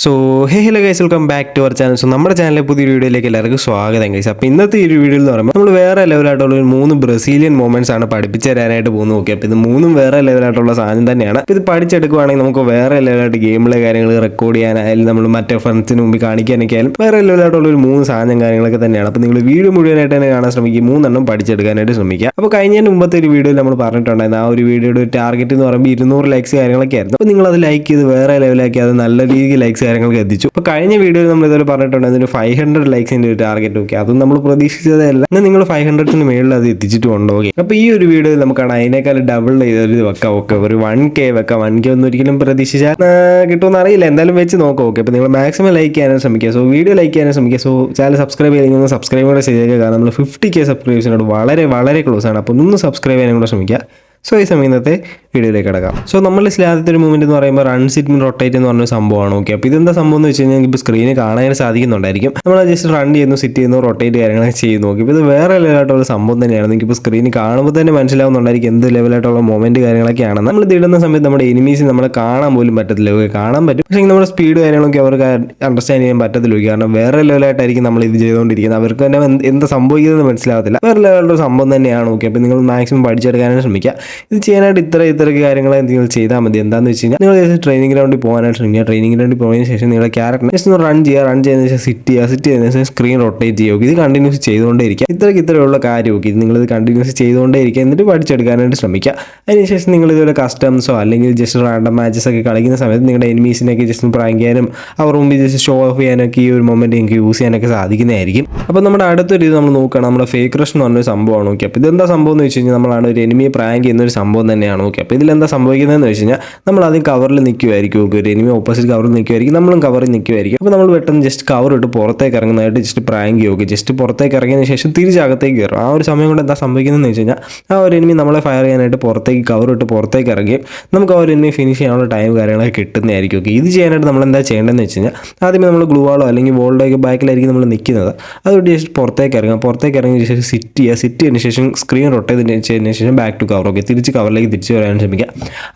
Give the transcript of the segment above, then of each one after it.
So hello guys, welcome back to our channel. So നമ്മുടെ ചാനലിലെ പുതിയൊരു വീഡിയോയിലേക്ക് എല്ലാവർക്കും സ്വാഗതം ഗൈസ്. അപ്പോൾ ഇന്നത്തെ ഈ ഒരു വീഡിയോയിൽ എന്ന് പറയുമ്പോൾ നമ്മൾ വേറെ ലെവലായിട്ടുള്ള ഒരു 3 ബ്രസീലിയൻ മൂവ്മെന്റ്സ് ആണ് പഠിപ്പിച്ചു തരാനായിട്ട് പോകുന്നത്. ഓക്കെ, അപ്പോൾ ഇത് മൂന്നും വേറെ ലെവലായിട്ടുള്ള സാധനം തന്നെയാണ്. അപ്പോൾ ഇത് പഠിച്ചെടുക്കുകയാണെങ്കിൽ നമുക്ക് വേറെ ലെവലായിട്ട് ഗെയിമിലെ കാര്യങ്ങൾ റെക്കോർഡ് ചെയ്യാനായാലും നമ്മൾ മറ്റേ ഫ്രണ്ട്സിന് മുമ്പിൽ കാണിക്കാനൊക്കെ ആയാലും വേറെ ലെവലായിട്ടുള്ള ഒരു 3 സാധനം കാര്യങ്ങളൊക്കെ തന്നെയാണ്. അപ്പോൾ നിങ്ങൾ വീഡിയോ മുഴുവനായിട്ട് തന്നെ കാണാൻ ശ്രമിക്കുക, 3 പഠിച്ചെടുക്കാനായിട്ട് ശ്രമിക്കുക. അപ്പോൾ കഴിഞ്ഞ മുമ്പത്തെ ഒരു വീഡിയോയിൽ നമ്മൾ പറഞ്ഞിട്ടുണ്ടായിരുന്നു ആ ഒരു വീഡിയോയുടെ ടാർഗറ്റ് എന്ന് പറയുമ്പോൾ 200 ലൈക്സ് കാര്യങ്ങളൊക്കെ ആയിരുന്നു. അപ്പോൾ നിങ്ങൾ അത് ലൈക്ക് ചെയ്ത് വേറെ ലെവലാക്കി അത് നല്ല രീതിയിൽ ലൈക്സ് കാര്യങ്ങൾക്ക് എത്തിച്ചു. അപ്പോൾ കഴിഞ്ഞ വീഡിയോയിൽ നമ്മൾ ഇതുവരെ പറഞ്ഞിട്ടുണ്ട് അതിന് 500 ലൈക്സിന്റെ ഒരു ടാർഗറ്റ്. ഓക്കെ, അതും നമ്മൾ പ്രതീക്ഷിച്ചതല്ല. എന്നാൽ നിങ്ങൾ 500ന് മേളിൽ അത് എത്തിച്ചിട്ടുണ്ടോ? ഓക്കെ, അപ്പോൾ ഈ ഒരു വീഡിയോയിൽ നമുക്കാണ് അതിനേക്കാൾ ഡബിൾ ചെയ്തൊരു വെക്കാം. ഓക്കെ, ഒരു 1K വെക്കാം. 1K ഒന്നും ഒരിക്കലും പ്രതീക്ഷിച്ചാൽ കിട്ടുമെന്ന് അറിയില്ല, എന്തായാലും വെച്ച് നോക്കാം. ഓക്കെ, അപ്പോൾ നിങ്ങൾ മാക്സിമം ലൈക്ക് ചെയ്യാനും ശ്രമിക്കുക. സോ വീഡിയോ ലൈക്ക് ചെയ്യാനും ശ്രമിക്കുക. സോ ചാനൽ സബ്സ്ക്രൈബ് ചെയ്തെങ്കിൽ സബ്സ്ക്രൈബ് കൂടെ ചെയ്തേക്കുക. കാരണം നമ്മൾ 50K സബ്സ്ക്രൈബേഴ്സിനോട് വളരെ വളരെ ക്ലോസ് ആണ്. അപ്പോൾ ഒന്ന് സബ്സ്ക്രൈബ് ചെയ്യാനും കൂടെ ശ്രമിക്കുക. സോ ഈ സമയം ഇന്നത്തെ വീഡിയോയിലേക്ക് കിടക്കാം. സോ നമ്മൾ ആദ്യത്തെ ഒരു മൂവ്മെന്റ് എന്ന് പറയുമ്പോൾ റൺ സിറ്റ് റൊട്ടേറ്റ് എന്ന് പറഞ്ഞ സംഭവമാണ്. ഓക്കെ, അപ്പോൾ ഇതെന്താ സംഭവം എന്ന് വെച്ച് കഴിഞ്ഞാൽ ഇപ്പോൾ സ്ക്രീനിൽ കാണാൻ സാധിക്കുന്നുണ്ടായിരിക്കും. നമ്മൾ ജസ്റ്റ് റൺ ചെയ്യുന്നു, സിറ്റ് ചെയ്യുന്നു, റൊട്ടേറ്റ് കാര്യങ്ങളൊക്കെ ചെയ്യുന്നു. ഓക്കെ, ഇപ്പോൾ ഇത് വേറെ ലെവലായിട്ടുള്ള സംഭവം തന്നെയാണ്. നിങ്ങൾക്ക് സ്ക്രീനിൽ കാണുമ്പോൾ തന്നെ മനസ്സിലാവുന്നുണ്ടായിരിക്കും എന്ത് ലെവലായിട്ടുള്ള മൊമെന്റ് കാര്യങ്ങളൊക്കെയാണ്. നമ്മൾ ഇതിടുന്ന സമയത്ത് നമ്മുടെ എനിമീസ് നമ്മളെ കാണാൻ പോലും പറ്റത്തില്ല. ഓക്കെ, കാണാൻ പറ്റും, പക്ഷേ നമ്മുടെ സ്പീഡ് കാര്യങ്ങളൊക്കെ അവർക്ക് അണ്ടർസ്റ്റാൻഡ് ചെയ്യാൻ പറ്റത്തില്ല. കാരണം വേറെ ലെവലായിട്ടായിരിക്കും നമ്മൾ ഇത് ചെയ്തുകൊണ്ടിരിക്കുന്നത്. അവർക്ക് തന്നെ എന്താ സംഭവിക്കുന്നത് മനസ്സിലാവത്തില്ല. വേറെ ലെവലുള്ള സംഭവം തന്നെയാണ്. ഓക്കെ, അപ്പോൾ നിങ്ങൾ മാക്സിമം പഠിച്ചെടുക്കാനായിട്ട് ശ്രമിക്കുക. ഇത് ചെയ്യാനായിട്ട് ഇത്രയൊക്കെ കാര്യങ്ങൾ നിങ്ങൾ ചെയ്താൽ മതി. എന്താണെന്ന് വെച്ച് കഴിഞ്ഞാൽ നിങ്ങൾ ജസ്റ്റ് ട്രെയിനിങ് ഗ്രൗണ്ടിൽ പോകാനായിട്ട് ശ്രമിക്കുക. ട്രെയിനിങ് ഗ്രൗണ്ടിൽ പോയതിനു ശേഷം നിങ്ങളുടെ ക്യാരക്ടർ ജസ്റ്റ് ഒന്ന് റൺ ചെയ്തതിനു ശേഷം സിറ്റ് ചെയ്തതിനു ശേഷം സ്ക്രീൻ റൊട്ടേറ്റ് ചെയ്യുക. ഇത് കണ്ടിന്യൂസ് ചെയ്തുകൊണ്ടേ ഇരിക്കുക. ഇത്രയുള്ള കാര്യം. ഓക്കെ, ഇത് നിങ്ങളിത് കണ്ടിന്യൂസ് ചെയ്തുകൊണ്ടേ ഇരിക്കുക, എന്നിട്ട് പഠിച്ചെടുക്കാനായിട്ട് ശ്രമിക്കുക. അതിനുശേഷം നിങ്ങൾ ഇതുപോലെ കസ്റ്റംസോ അല്ലെങ്കിൽ ജസ്റ്റ് റാൻഡം മാച്ചസ് ഒക്കെ കളിക്കുന്ന സമയത്ത് നിങ്ങളുടെ എനിമീസിനൊക്കെ ജസ്റ്റ് പ്രാങ്ക് ചെയ്യാനും അവർ മുമ്പിൽ ജസ്റ്റ് ഷോ ഓഫ് ചെയ്യാനൊക്കെ ഈ ഒരു മൊമെന്റ് നിങ്ങൾക്ക് യൂസ് ചെയ്യാനൊക്കെ സാധിക്കുന്നതായിരിക്കും. അപ്പോൾ നമ്മുടെ അടുത്തൊരു ഇത് നമ്മൾ നോക്കുകയാണ്, നമ്മുടെ ഫേക്ക് റഷ് എന്ന് പറഞ്ഞൊരു സംഭവമാണ്. ഓക്കെ, അപ്പോൾ ഇതെന്താ സംഭവം എന്ന് വെച്ച് കഴിഞ്ഞാൽ നമ്മളാണ് ഒരു എനിമിയെ പ്രാങ്ക് ചെയ്യുന്ന ഒരു സംഭവം തന്നെയാണ്. ഓക്കെ, അപ്പോൾ ഇതിലെന്താ സംഭവിക്കുന്നതെന്ന് വെച്ച് കഴിഞ്ഞാൽ നമ്മൾ ആദ്യം കവറിൽ നിൽക്കുമായിരിക്കും. ഓക്കെ, ഒരു എനിമി ഓപ്പോസിറ്റ് കവറിൽ നിൽക്കുമായിരിക്കും, നമ്മളും കവറിൽ നിൽക്കുമായിരിക്കും. അപ്പോൾ നമ്മൾ പെട്ടെന്ന് ജസ്റ്റ് കവർ ഇട്ട് പുറത്തേക്ക് ഇറങ്ങുന്നതായിട്ട് ജസ്റ്റ് പ്രാങ്ക് ചെയ്യുക. ജസ്റ്റ് പുറത്തേക്ക് ഇറങ്ങിയതിന് ശേഷം തിരിച്ചകത്തേക്ക് കയറും. ആ ഒരു സമയം കൊണ്ട് എന്താ സംഭവിക്കുന്നതെന്ന് വെച്ച് കഴിഞ്ഞാൽ ആ ഒരു എനിമി നമ്മളെ ഫയർ ചെയ്യാനായിട്ട് പുറത്തേക്ക് കവർ ഇട്ട് പുറത്തേക്ക് ഇറങ്ങി നമുക്ക് ആ ഒരു എനിമി ഫിനിഷ് ചെയ്യാനുള്ള ടൈം കാര്യങ്ങളൊക്കെ കിട്ടുന്നതായിരിക്കും. ഓക്കെ, ഇത് ചെയ്യാനായിട്ട് നമ്മൾ എന്താ ചെയ്യേണ്ടതെന്ന് വെച്ച് കഴിഞ്ഞാൽ ആദ്യമേ നമ്മൾ ഗ്ലൂവാളോ അല്ലെങ്കിൽ വോൾഡോ ബാക്കിലായിരിക്കും നമ്മൾ നിൽക്കുന്നത്. അതുകൊണ്ട് ജസ്റ്റ് പുറത്തേക്ക് ഇറങ്ങിയ ശേഷം സിറ്റ് ചെയ്തതിന് ശേഷം സ്ക്രീൻ റൊട്ടേറ്റ് ചെയ്തതിന് ശേഷം ബാക്ക് ടു കവർ. ഓക്കെ, തിരിച്ച് കവറിലേക്ക് തിരിച്ച് വരാൻ ശ്രമിക്കുക.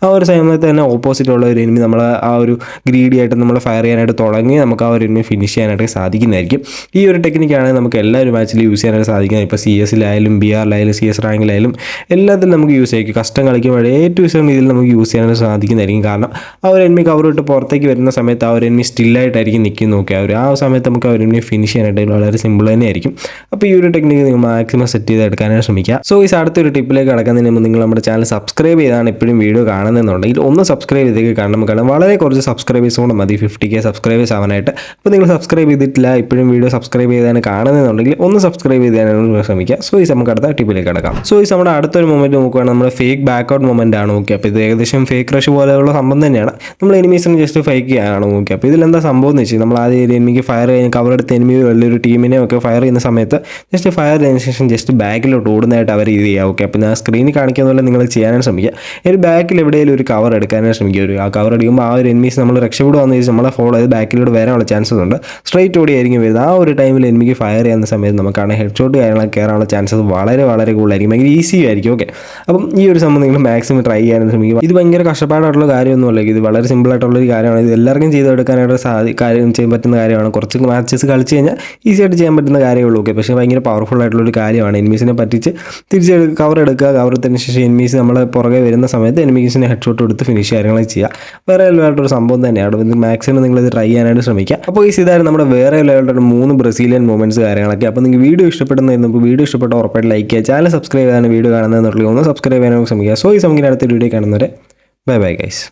ആ ഒരു സമയത്ത് തന്നെ ഓപ്പോസിറ്റ് ഉള്ള ഒരു എനിമി നമ്മൾ ആ ഒരു ഗ്രീഡി ആയിട്ട് നമ്മൾ ഫയർ ചെയ്യാനായിട്ട് തുടങ്ങി നമുക്ക് ആ ഒരു എനിമി ഫിനിഷ് ചെയ്യാനായിട്ട് സാധിക്കുന്നതായിരിക്കും. ഈ ഒരു ടെക്നിക്കാണ് നമുക്ക് എല്ലാ ഒരു മാച്ചിലും യൂസ് ചെയ്യാനായിട്ട് സാധിക്കുന്നത്. ഇപ്പോൾ CS-ലായാലും BR-ലായാലും CS റാങ്കിലായാലും എല്ലാത്തിലും നമുക്ക് യൂസ് ചെയ്യും. കസ്റ്റം കളിക്കുമ്പോൾ ഏറ്റവും ഇതിൽ നമുക്ക് യൂസ് ചെയ്യാനായിട്ട് സാധിക്കുന്നതായിരിക്കും. കാരണം ആ ഒരു എനിമി കവർ ഇട്ട് പുറത്തേക്ക് വരുന്ന സമയത്ത് ആ ഒരു എനിമി സ്റ്റില്ലായിട്ടായിരിക്കും നിൽക്കുന്നു. നോക്കുക, ആ സമയത്ത് നമുക്ക് ആ ഒരു എനിമി ഫിനിഷ് ചെയ്യാനായിട്ട് വളരെ സിമ്പിൾ തന്നെയായിരിക്കും. അപ്പോൾ ഈ ഒരു ടെക്നിക്ക് നിങ്ങൾ മാക്സിമം സെറ്റ് ചെയ്ത് എടുക്കാനായിട്ട് ശ്രമിക്കുക. സോ ഈ അടുത്തൊരു ടിപ്പിലേക്ക് കടക്കുന്നതിന് മുമ്പ് നിങ്ങൾ നമ്മുടെ ചാനൽ സബ്സ്ക്രൈബ് ചെയ്താണ് എപ്പോഴും വീഡിയോ കാണുന്നുണ്ടെങ്കിൽ ഒന്ന് സബ്സ്ക്രൈബ് ചെയ്തേക്ക്. കാരണം വളരെ കുറച്ച് സബ്സ്ക്രൈബേഴ്സ് കൊണ്ട് മതി 50K സബ്സ്ക്രൈബേഴ്സ് ആവാനായിട്ട്. അപ്പോൾ നിങ്ങൾ സബ്സ്ക്രൈബ് ചെയ്തിട്ടില്ല, ഇപ്പോഴും വീഡിയോ സബ്സ്ക്രൈബ് ചെയ്താണ് കാണുന്നുണ്ടെങ്കിൽ ഒന്ന് സബ്സ്ക്രൈബ് ചെയ്യാനാണ് ശ്രമിക്കുക. സോ ഈ നമുക്ക് അടുത്ത ടിപ്പിലേക്ക് കിടക്കാം. സോ ഈ നമ്മുടെ അടുത്തൊരു മൊമെന്റ് നോക്കുകയാണ്, നമ്മുടെ ഫേക്ക് ബാക്കൗട്ട് മൊമെന്റ് ആണ്. ഓക്കെ, അപ്പോൾ ഇത് ഏകദേശം ഫേക്ക് റഷ് പോലെയുള്ള സംഭവം തന്നെയാണ്. നമ്മൾ എനിമീസിന് ജസ്റ്റ് ഫേക്ക് ചെയ്യാണ്. ഓക്കെ, അപ്പോൾ ഇതിലെന്താ സംഭവം എന്ന് വെച്ചാൽ നമ്മൾ ആദ്യം എനിമിക്ക് ഫയർ ചെയ്യാൻ കവർ എടുത്ത് എനിമി വലിയൊരു ടീമിനെ ഒക്കെ ഫയർ ചെയ്യുന്ന സമയത്ത് ജസ്റ്റ് ഫയർ ചെയ്തതിന് ശേഷം ജസ്റ്റ് ബാക്കിലോട്ട് ഓടുന്നതായിട്ട് അവർ ഇത് ചെയ്യുക. ഓക്കെ, അപ്പോൾ ഞാൻ സ്ക്രീനിൽ കാണിക്കുന്ന പോലെ നിങ്ങൾ ചെയ്യാനായിട്ട് ശ്രമിക്കുക. ഒരു ബാക്കിൽ എവിടെയെങ്കിലും ഒരു കവർ എടുക്കാനായിട്ട് ശ്രമിക്കുക. ആ കവർ അടിക്കുമ്പോൾ ആ ഒരു എനിമീസ് നമ്മൾ രക്ഷപ്പെടുകയെന്ന് വെച്ചാൽ നമ്മളെ ഫോളോ ചെയ്ത് ബാക്കിലൂടെ വരാനുള്ള ചാൻസസ് ഉണ്ട്. സ്ട്രൈറ്റ് ഓടിയായിരിക്കും വരുന്നത്. ആ ഒരു ടൈമിൽ എനിമിക്ക് ഫയർ ചെയ്യുന്ന സമയത്ത് നമുക്കാണ് ഹെഡ് ഷോട്ട് കാര്യങ്ങളൊക്കെ കയറാനുള്ള ചാൻസസ് വളരെ വളരെ കൂടുതലായിരിക്കും. ഭയങ്കര ഈസി ആയിരിക്കും. ഓക്കെ, അപ്പം ഈ ഒരു സംഭവം നിങ്ങൾ മാക്സിമം ട്രൈ ചെയ്യാനായിട്ട് ശ്രമിക്കുക. ഇത് ഭയങ്കര കഷ്ടപ്പാടായിട്ടുള്ള കാര്യമൊന്നുമല്ല, ഇത് വളരെ സിമ്പിൾ ആയിട്ടുള്ളൊരു കാര്യമാണ്. ഇത് എല്ലാവർക്കും ചെയ്തെടുക്കാനായിട്ട് കാര്യം ചെയ്യാൻ പറ്റുന്ന കാര്യമാണ്. കുറച്ച് മാച്ചസ് കളിച്ച് കഴിഞ്ഞാൽ ഈസി ആയിട്ട് ചെയ്യാൻ പറ്റുന്ന കാര്യമുള്ളൂ. ഓക്കെ, പക്ഷേ ഭയങ്കര പവർഫുൾ ആയിട്ടുള്ളൊരു കാര്യമാണ്. എനിമീസിനെ പറ്റിച്ച് തിരിച്ച് കവർ എടുക്കുക. കവർ എടുത്തതിന് ശേഷം എനിമീസ് നമ്മളെ പുറകെ വരുന്ന സമയത്ത് എനിമീസിനെ ഹെഡ് ഷോട്ട് എടുത്ത് ഫിനിഷ് കാര്യങ്ങളൊക്കെ ചെയ്യുക. വേറെ ലെവലായിട്ടൊരു സംഭവം തന്നെയാണ്. മാക്സിമം നിങ്ങളിത് ട്രൈ ചെയ്യാനായിട്ട് ശ്രമിക്കുക. അപ്പോൾ ഇതായിരുന്നു നമ്മുടെ വേറെ ലെവലായിട്ട് 3 ബ്രസീലിയൻ മൂവ്മെന്റ്സ് കാര്യങ്ങളൊക്കെ. അപ്പോൾ നിങ്ങൾക്ക് വീഡിയോ ഇഷ്ടപ്പെടുന്നതായിരുന്നു. ഇപ്പോൾ വീഡിയോ ഇഷ്ടപ്പെട്ട ഉറപ്പായിട്ട് ലൈക്ക് ചെയ്യുക. ചാനൽ സബ്സ്ക്രൈബ് ചെയ്യാൻ വീഡിയോ കാണുന്നതെന്നുണ്ടെങ്കിൽ ഒന്ന് സബ്സ്ക്രൈബ് ചെയ്യാനൊക്കെ ശ്രമിക്കുക. സോ ഈ സമയത്ത് അടുത്ത വീഡിയോ കാണുന്നവരെ ബൈ ബൈ ഗൈസ്.